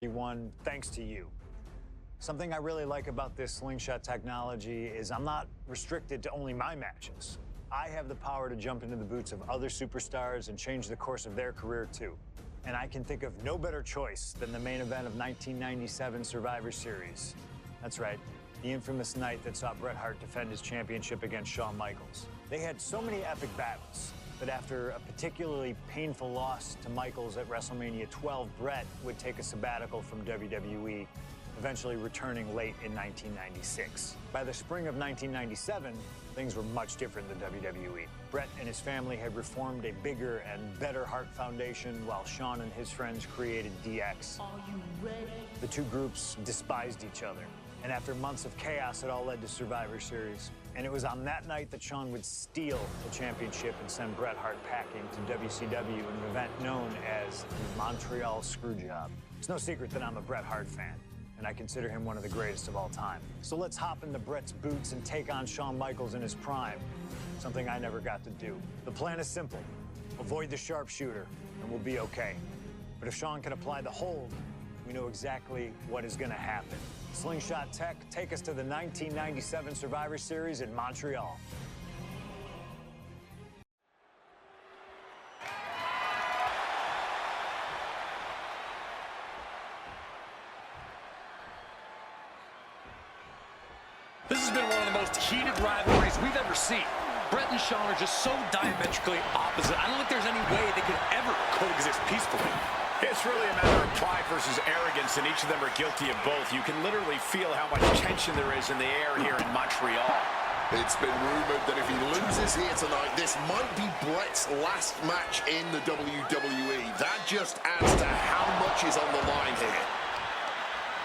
He won thanks to you. Something I really like about this slingshot technology is I'm not restricted to only my matches. I have the power to jump into the boots of other superstars and change the course of their career too. And I can think of no better choice than the main event of 1997 Survivor Series. That's right, the infamous night that saw Bret Hart defend his championship against Shawn Michaels. They had so many epic battles, but after a particularly painful loss to Michaels at WrestleMania 12, Bret would take a sabbatical from WWE, eventually returning late in 1996. By the spring of 1997, things were much different than WWE. Bret and his family had reformed a bigger and better Hart Foundation, while Shawn and his friends created DX. Are you ready? The two groups despised each other, and after months of chaos, it all led to Survivor Series. And it was on that night that Shawn would steal the championship and send Bret Hart packing to WCW in an event known as the Montreal Screwjob. It's no secret that I'm a Bret Hart fan, and I consider him one of the greatest of all time. So let's hop into Bret's boots and take on Shawn Michaels in his prime, something I never got to do. The plan is simple. Avoid the sharpshooter, and we'll be okay. But if Shawn can apply the hold, we know exactly what is going to happen. Slingshot Tech, take us to the 1997 Survivor Series in Montreal. This has been one of the most heated rivalries we've ever seen. Bret and Shawn are just so diametrically opposite. I don't think there's any way they could ever coexist peacefully. It's really a matter of pride versus arrogance, and each of them are guilty of both. You can literally feel how much tension there is in the air here in Montreal. It's been rumored that if he loses here tonight, this might be Bret's last match in the WWE. That just adds to how much is on the line here.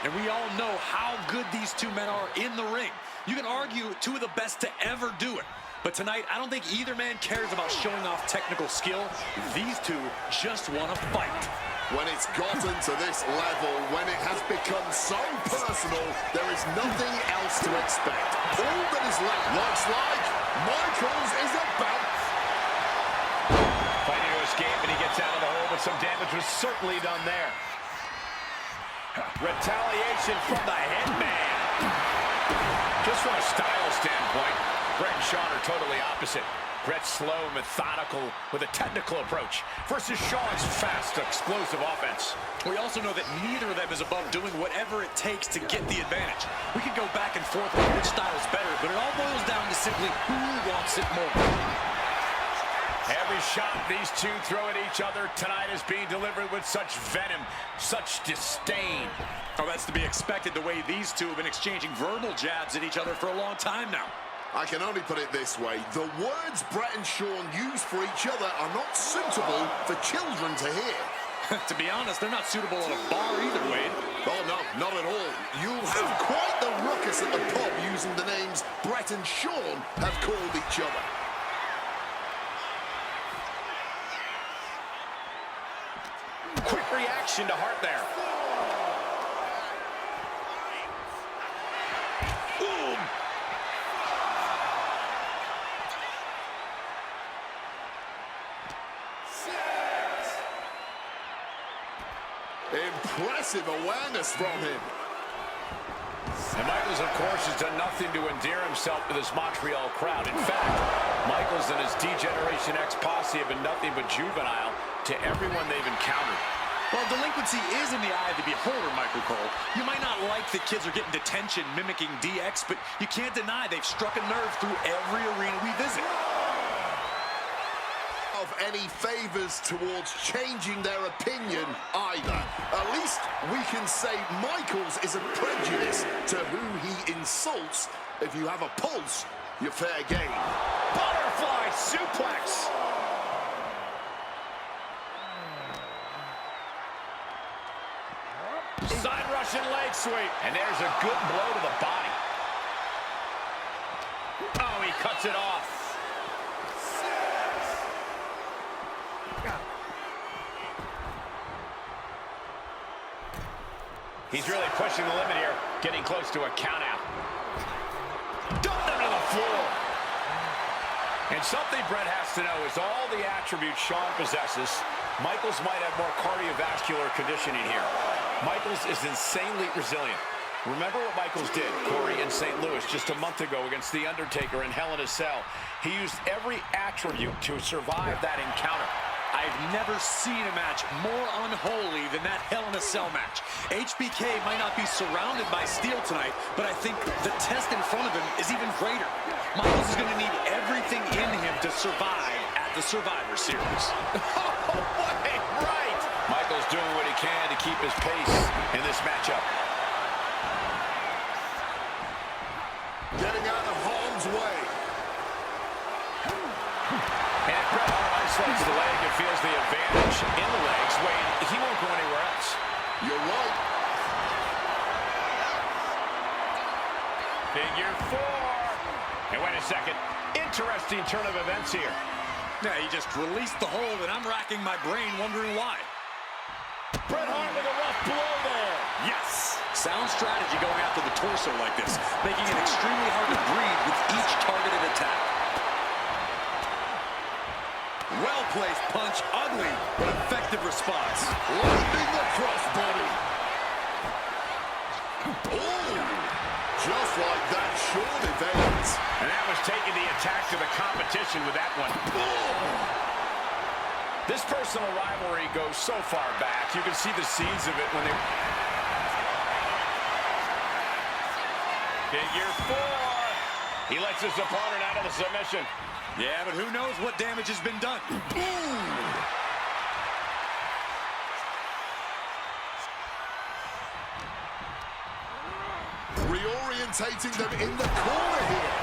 And we all know how good these two men are in the ring. You can argue two of the best to ever do it. But tonight, I don't think either man cares about showing off technical skill. These two just want to fight. When it's gotten to this level, when it has become so personal, there is nothing else to expect. All that is left looks like Micheals is about. Fighting to escape, and he gets out of the hole, but some damage was certainly done there. Retaliation from the headman. Just from a style standpoint, Bret and Shawn are totally opposite. Bret's slow, methodical, with a technical approach versus Shawn's fast, explosive offense. We also know that neither of them is above doing whatever it takes to get the advantage. We could go back and forth on which style is better, but it all boils down to simply who wants it more. Every shot these two throw at each other tonight is being delivered with such venom, such disdain. Oh, that's to be expected, the way these two have been exchanging verbal jabs at each other for a long time now. I can only put it this way. The words Bret and Shawn use for each other are not suitable for children to hear. To be honest, they're not suitable at a bar either, Wade. Oh, no, not at all. You'll have quite the ruckus at the pub using the names Bret and Shawn have called each other. Quick reaction to Hart there. Boom! Impressive awareness from him. And Michaels, of course, has done nothing to endear himself to this Montreal crowd. In fact, Michaels and his D-Generation X posse have been nothing but juvenile to everyone they've encountered. Well, delinquency is in the eye of the beholder, Michael Cole. You might not like that kids are getting detention mimicking DX, but you can't deny they've struck a nerve through every arena we visit. Of any favors towards changing their opinion either. At least we can say Michaels isn't prejudiced to who he insults. If you have a pulse, you're fair game. Butterfly suplex. Side Russian leg sweep. And there's a good blow to the body. Oh, he cuts it off. He's really pushing the limit here, getting close to a count out. Dumped him to the floor. And something Bret has to know is all the attributes Shawn possesses, Michaels might have more cardiovascular conditioning here. Micheals is insanely resilient. Remember what Micheals did, Corey, in St. Louis just a month ago against The Undertaker in Hell in a Cell. He used every attribute to survive that encounter. I've never seen a match more unholy than that Hell in a Cell match. HBK might not be surrounded by steel tonight, but I think the test in front of him is even greater. Micheals is going to need everything in him to survive at the Survivor Series. Right! Micheals doing what he can to keep his pace in this matchup. Getting out of harm's way. And Bret Hart isolates the leg and feels the advantage in the legs. Wade, he won't go anywhere else. You're right. Figure 4. And wait a second. Interesting turn of events here. Yeah, he just released the hold, and I'm racking my brain wondering why. Bret Hart with a rough blow there. Yes! Sound strategy going after the torso like this, making it extremely hard to breathe with each targeted attack. Well-placed punch, ugly, but effective response. Landing the crossbody. Oh! Just like that, Shawn evades. And that was taking the attack to the competition with that one. Oh! This personal rivalry goes so far back. You can see the seeds of it when they... Figure 4. He lets his opponent out of the submission. Yeah, but who knows what damage has been done. Reorientating them in the corner here.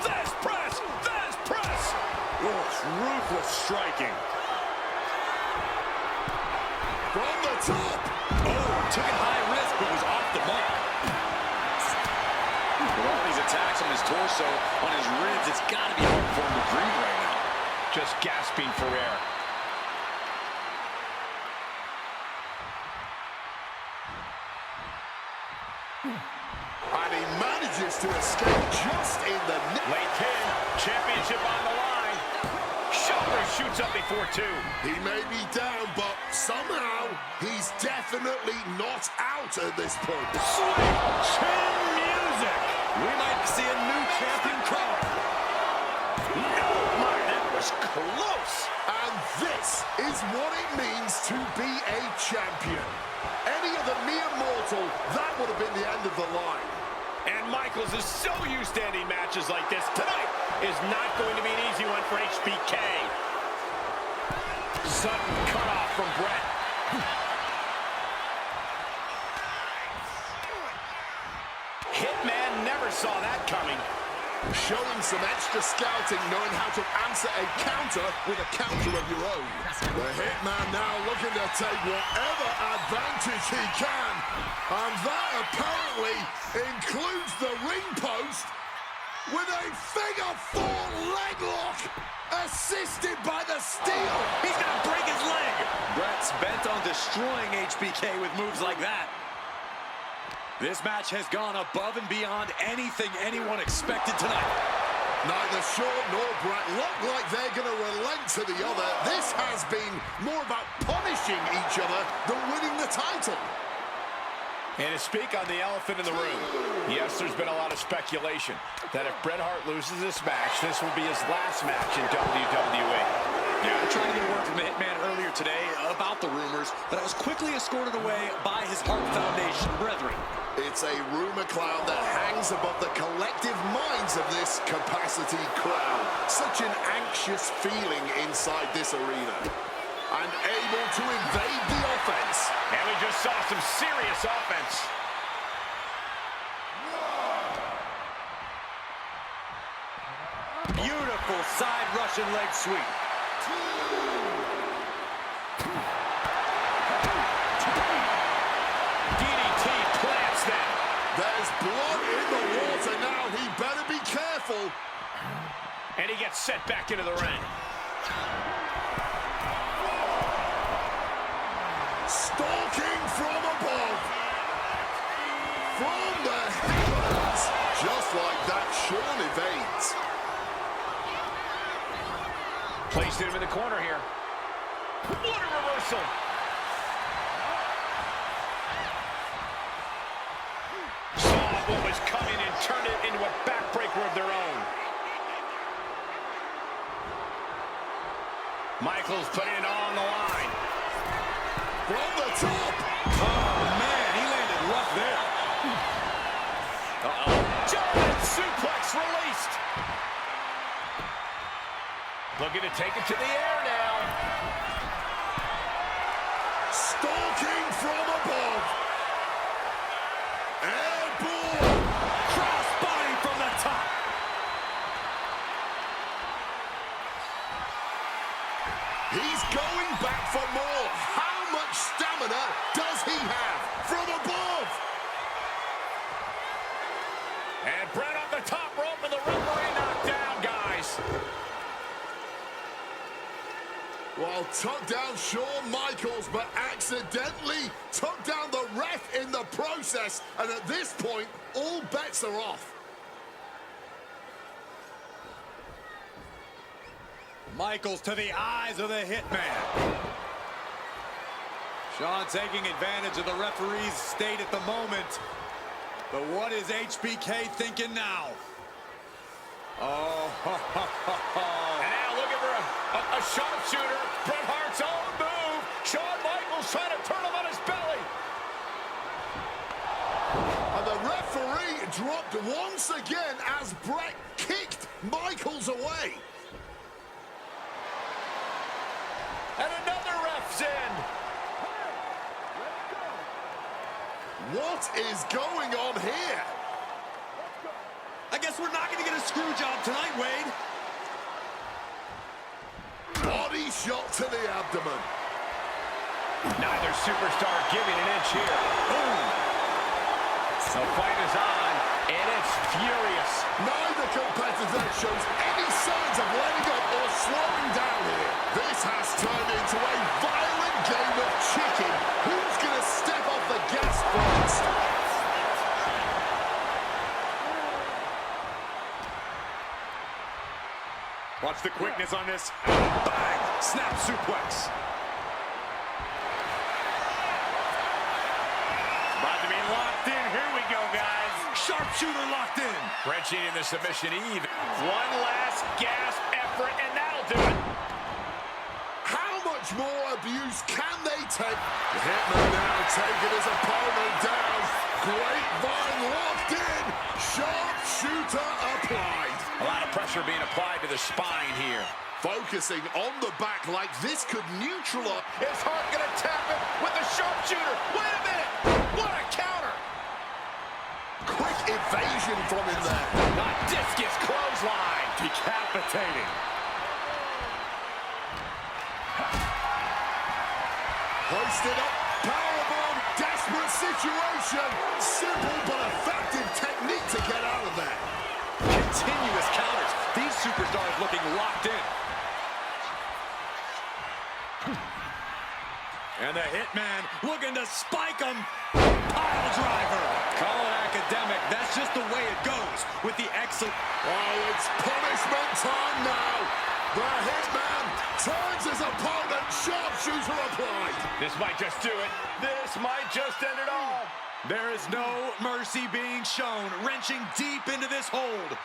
There's press! There's press! Oh, it's ruthless striking. From the top. Oh, took it high risk, but was off the mark. With all these attacks on his torso, on his ribs, it's got to be hard for him to breathe right now. Just gasping for air. And he manages to escape just in the net. Late pin. Championship on the line. Shoulder shoots up before 2. He may be down, but somehow he's definitely not out at this point. Sweet chin music! We might see a new champion card. No, my, that was close. And this is what it means to be a champion. Any other mere mortal, that would have been the end of the line. And Micheals is so used to ending matches like this. Tonight is not going to be an easy one for HBK. Sudden cutoff from Bret. Hitman never saw that coming. Showing some extra scouting, knowing how to answer a counter with a counter of your own. The Hitman now looking to take whatever advantage he can. And that apparently includes the ring post with a figure 4 leg lock, assisted by the steel. He's gonna break his leg. Bret's bent on destroying HBK with moves like that. This match has gone above and beyond anything anyone expected tonight. Neither Shawn nor Bret look like they're going to relent to the other. This has been more about punishing each other than winning the title. And to speak on the elephant in the room, yes, there's been a lot of speculation that if Bret Hart loses this match, this will be his last match in WWE. Yeah, I tried to get a word from the Hitman earlier today about the rumors, but I was quickly escorted away by his Hart Foundation brethren. It's a rumor cloud that hangs above the collective minds of this capacity crowd. Such an anxious feeling inside this arena. And able to invade the offense. And we just saw some serious offense. Beautiful side Russian leg sweep. DDT plants them. There's blood in the water now. He better be careful. And he gets set back into the ring. Stalking from above. From the heavens. Just like that, Shawn evades. Placed him in the corner here. What a reversal. what was coming and turned it into a backbreaker of their own. Micheals putting it all on the line. From the top. Oh, man, he landed rough there. Uh-oh. German suplex released. Looking to take it to the air now. Stalking from above. Airborne. Crossbody from the top. He's going back for more. How much stamina does he have? From above. And Brett on the top rope, and the referee knocked down, guys. Well, took down Shawn Micheals, but accidentally took down the ref in the process. And at this point, all bets are off. Micheals to the eyes of the Hitman. Shawn taking advantage of the referee's state at the moment. But what is HBK thinking now? Oh, And now looking for a sharpshooter. Bret Hart's own move. Shawn Micheals trying to turn him on his belly. And the referee dropped once again as Bret kicked Micheals away. And another ref's in. What is going on here? I guess we're not going to get a screw job tonight, Wade. Body shot to the abdomen. Neither superstar giving an inch here. Boom. The fight is on, and it's furious. Neither competitor shows any signs of letting up or slowing down here. This has turned into a violent game of chicken. Who's going to step off the gas first? Watch the quickness on this. Bang! Snap suplex. About to be locked in. Here we go, guys. Sharpshooter locked in. Wrenching in the submission even. One last gasp effort, and that'll do it. How much more abuse can they take? The Hitman now taking his opponent down. Grapevine locked in. Sharpshooter applied. A lot of pressure being applied to the spine here. Focusing on the back like this could neutralize. Is Hart going to tap him with the sharpshooter? Wait a minute! What a counter! Quick evasion from him there. A discus clothesline. Decapitating. Hoisted up, powerbomb, desperate situation. Simple but effective technique to get out of there. Continuous counters. These superstars looking locked in. And the Hitman looking to spike him. Pile driver. Call it academic. That's just the way it goes with the excellent. Oh, it's punishment time now. The Hitman turns his opponent. Sharpshooter applied. This might just do it. This might just end it all. There is no mercy being shown. Wrenching deep into this hold.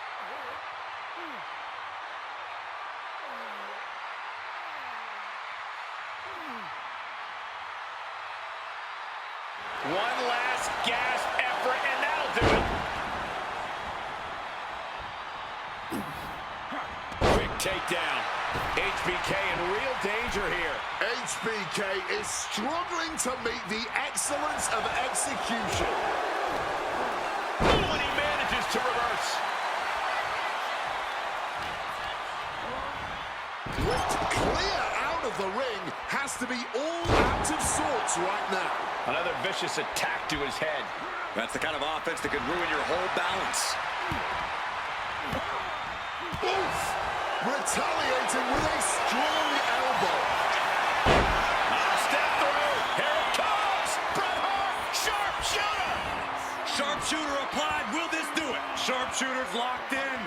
One last gasp effort, and that'll do it. Quick takedown. HBK in real danger here. HBK is struggling to meet the excellence of execution. Oh, and he manages to reverse. Whipped clear out of the ring, has to be all out of sorts right now. Another vicious attack to his head. That's the kind of offense that could ruin your whole balance. Oof! Retaliating with a strong elbow. Step through. Here it comes. Bret Hart. Sharpshooter. Sharpshooter applied. Will this do it? Sharpshooter's locked in.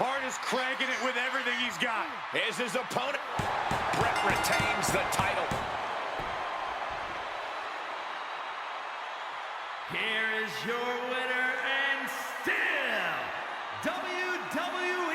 Hart is cranking it with everything he's got. Is his opponent. Bret retains the title. Here is your winner and WWE